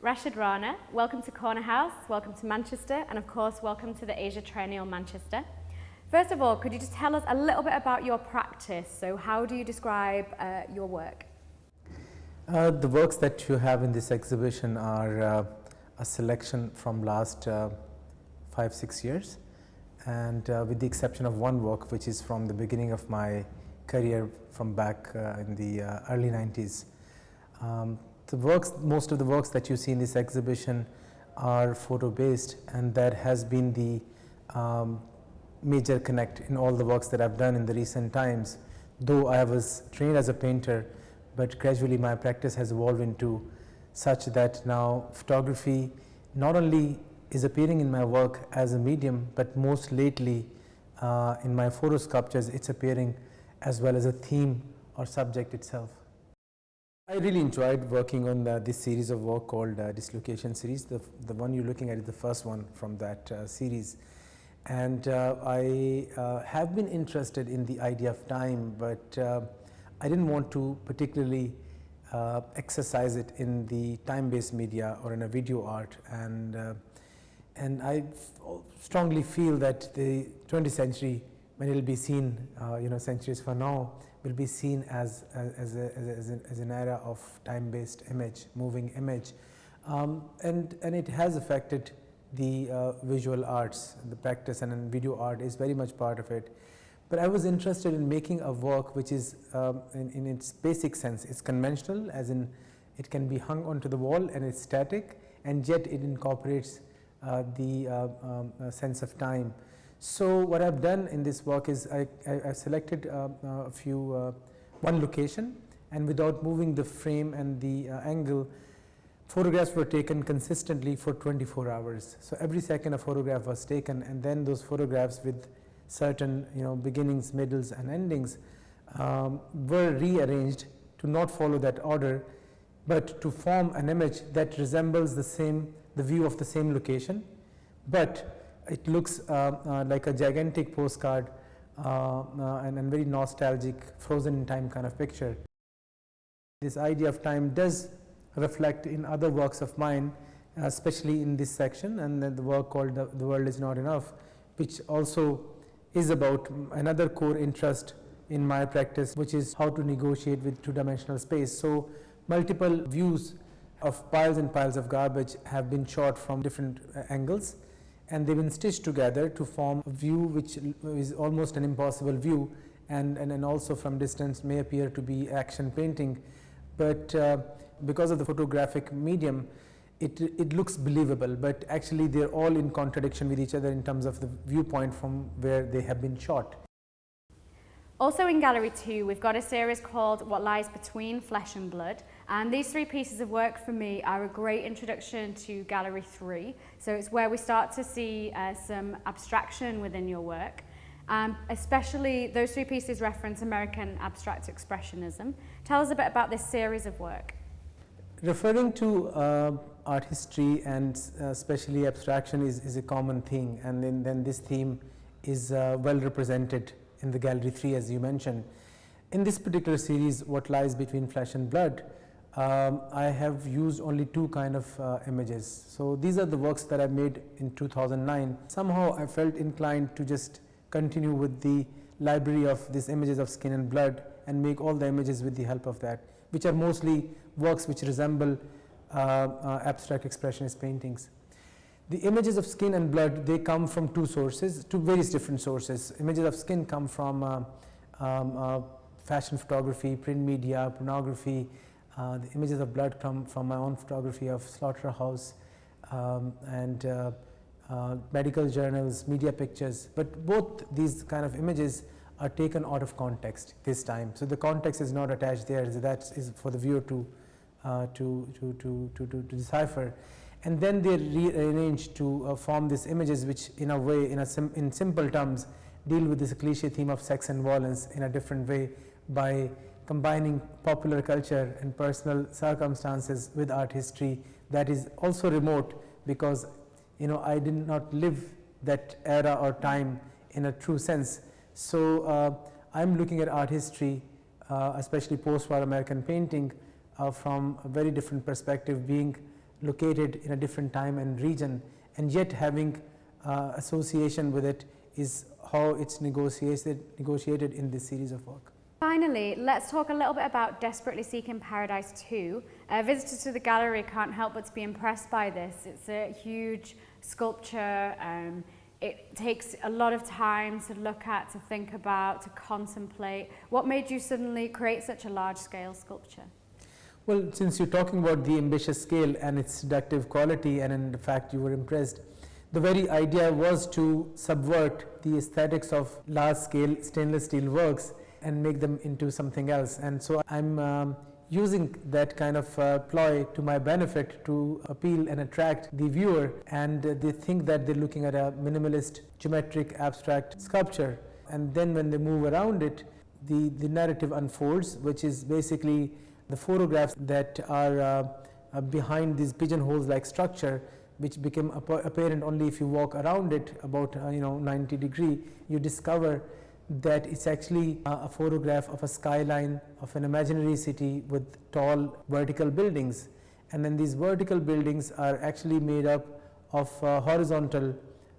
Rashid Rana, welcome to Cornerhouse, welcome to Manchester, and of course welcome to the Asia Triennial Manchester. First of all, could you just tell us a little bit about your practice? So how do you describe your work? The works that you have in this exhibition are a selection from last 5-6 years, and with the exception of one work which is from the beginning of my career from back in the early 90s. Most of the works that you see in this exhibition are photo based, and that has been the major connect in all the works that I've done in the recent times. Though I was trained as a painter, but gradually my practice has evolved into such that now photography not only is appearing in my work as a medium, but most lately in my photo sculptures it's appearing as well as a theme or subject itself. I really enjoyed working on this series of work called Dislocation series. The one you're looking at is the first one from that series, and I have been interested in the idea of time, but I didn't want to particularly exercise it in the time-based media or in a video art, and I strongly feel that the 20th century, when it will be seen centuries from now, will be seen as an era of time-based image, moving image, and it has affected the visual arts, the practice, and video art is very much part of it. But I was interested in making a work which is in its basic sense, it's conventional, as in it can be hung onto the wall and it's static, and yet it incorporates the sense of time. So what I've done in this work is I selected one location, and without moving the frame and the angle, photographs were taken consistently for 24 hours. So every second a photograph was taken, and then those photographs with certain beginnings, middles and endings were rearranged to not follow that order, but to form an image that resembles the view of the same location, but it looks like a gigantic postcard and very nostalgic, frozen in time kind of picture. This idea of time does reflect in other works of mine, especially in this section, and then the work called The World Is Not Enough, which also is about another core interest in my practice, which is how to negotiate with two-dimensional space. So multiple views of piles and piles of garbage have been shot from different angles, and they've been stitched together to form a view which is almost an impossible view, and also from distance may appear to be action painting, but because of the photographic medium it looks believable, but actually they're all in contradiction with each other in terms of the viewpoint from where they have been shot. Also in Gallery 2 we've got a series called What Lies Between Flesh and Blood, and these three pieces of work for me are a great introduction to Gallery 3. So it's where we start to see some abstraction within your work. Especially those three pieces reference American abstract expressionism. Tell us a bit about this series of work. Referring to art history and especially abstraction is a common thing, and then this theme is well represented in the Gallery 3, as you mentioned. In this particular series, What Lies Between Flesh and Blood, I have used only two kind of images. So these are the works that I made in 2009. Somehow I felt inclined to just continue with the library of these images of skin and blood and make all the images with the help of that, which are mostly works which resemble abstract expressionist paintings. The images of skin and blood, they come from two various different sources. Images of skin come from fashion photography, print media, pornography. The images of blood come from my own photography of slaughterhouse and medical journals, media pictures. But both these kind of images are taken out of context this time. So the context is not attached there. So that is for the viewer to decipher. And then they rearrange to form these images which in a way, in simple terms, deal with this cliche theme of sex and violence in a different way by combining popular culture and personal circumstances with art history that is also remote, because I did not live that era or time in a true sense. So I'm looking at art history, especially post-war American painting, from a very different perspective, being located in a different time and region, and yet having association with it is how it's negotiated in this series of work. Finally, let's talk a little bit about Desperately Seeking Paradise 2. Visitors to the gallery can't help but to be impressed by this. It's a huge sculpture. It takes a lot of time to look at, to think about, to contemplate. What made you suddenly create such a large-scale sculpture? Well, since you're talking about the ambitious scale and its seductive quality, and in fact you were impressed, the very idea was to subvert the aesthetics of large-scale stainless steel works and make them into something else. And so I'm using that kind of ploy to my benefit to appeal and attract the viewer, and they think that they're looking at a minimalist, geometric, abstract sculpture. And then when they move around it, the narrative unfolds, which is basically the photographs that are behind these pigeonholes like structure, which become apparent only if you walk around it about 90 degree. You discover that it's actually a photograph of a skyline of an imaginary city with tall vertical buildings, and then these vertical buildings are actually made up of horizontal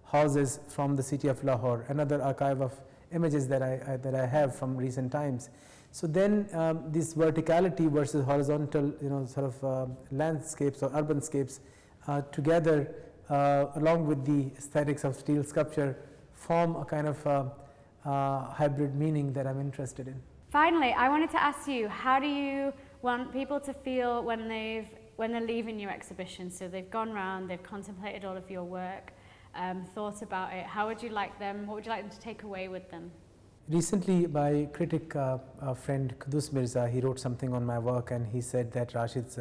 houses from the city of Lahore, another archive of images that I have from recent times. So then this verticality versus horizontal landscapes or urbanscapes together along with the aesthetics of steel sculpture form a kind of hybrid meaning that I'm interested in. Finally, I wanted to ask you, how do you want people to feel when they're leaving your exhibition? So they've gone around, they've contemplated all of your work, thought about it. What would you like them to take away with them? Recently, my critic friend Kudus Mirza, he wrote something on my work, and he said that Rashid's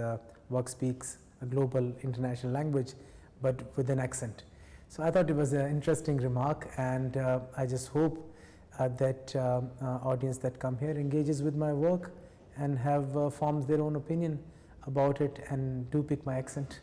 work speaks a global international language, but with an accent. So I thought it was an interesting remark, and I just hope that audience that come here engages with my work and forms their own opinion about it, and do pick my accent.